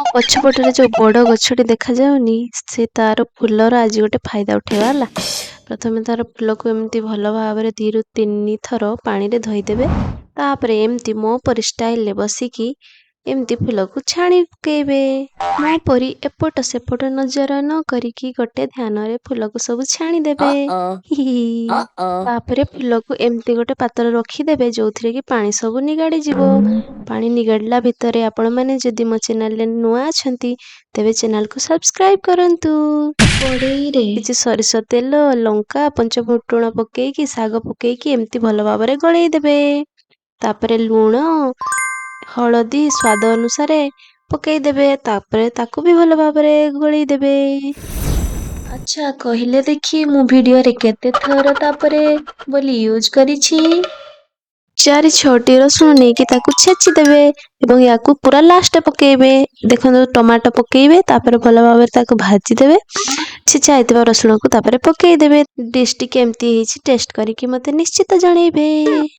ପଛପଟରେ ଯୋଉ ବଡ଼ ଗଛଟି ଦେଖାଯାଉନି ସେ ତାର ଫୁଲର ଆଜି ଗୋଟେ ଫାଇଦା ଉଠେଇବା ହେଲା। ପ୍ରଥମେ ତାର ଫୁଲକୁ ଏମିତି ଭଲ ଭାବରେ 2ରୁ 3 ଥର ପାଣିରେ ଧୋଇଦେବେ। ତାପରେ ଏମିତି ମୋ ପରି ଷ୍ଟାଇଲରେ ବସିକି ଏମିତି ଫୁଲକୁ ଛାଣି ପକେଇବେ। ମୋ ପରି ଏପଟ ସେପଟ ନଜର ନ କରିକି ଗୋଟେ ଧ୍ୟାନରେ ଫୁଲକୁ ସବୁ ଛାଣିଦେବେ। ହି ହି। ତାପରେ ଫୁଲକୁ ଏମିତି ଗୋଟେ ପାତ୍ର ରଖିଦେବେ ଯୋଉଥିରେ କି ପାଣି ସବୁ ନିଗାଡ଼ି ଯିବ। ପାଣି ନିଗାଡ଼ିଲା ଭିତରେ ଆପଣମାନେ ଯଦି ମୋ ଚ୍ୟାନେଲରେ ନୂଆ ଅଛନ୍ତି ତେବେ ଚ୍ୟାନେଲକୁ ସବସ୍କ୍ରାଇବ କରନ୍ତୁ। କଡ଼େଇରେ କିଛି ସୋରିଷ ତେଲ, ଲଙ୍କା, ପଞ୍ଚଫୁଟଣ ପକେଇକି ଶାଗ ପକେଇକି ଏମିତି ଭଲ ଭାବରେ ଗୋଳେଇ ଦେବେ। ତାପରେ ଲୁଣ, ହଳଦୀ ସ୍ୱାଦ ଅନୁସାରେ ପକେଇଦେବେ। ତାପରେ ତାକୁ ବି ଭଲ ଭାବରେ ଗୋଳେଇ ଦେବେ। ଆଚ୍ଛା କହିଲେ ଦେଖି ମୁଁ ଭିଡ଼ିଓରେ କେତେ ଥର ତାପରେ ବୋଲି ୟୁଜ୍ କରିଛି? 4-6ଟି ରସୁଣ ନେଇକି ତାକୁ ଛେଚିଦେବେ ଏବଂ ୟାକୁ ପୁରା ଲାଷ୍ଟରେ ପକେଇବେ। ଦେଖନ୍ତୁ ଟମାଟୋ ପକେଇବେ ତାପରେ ଭଲ ଭାବରେ ତାକୁ ଭାଜିଦେବେ। ଛେଚା ହେଇଥିବା ରସୁଣକୁ ତାପରେ ପକେଇଦେବେ। ଡିଶଟି କେମିତି ହେଇଛି ଟେଷ୍ଟ କରିକି ମୋତେ ନିଶ୍ଚିତ ଜଣେଇବେ।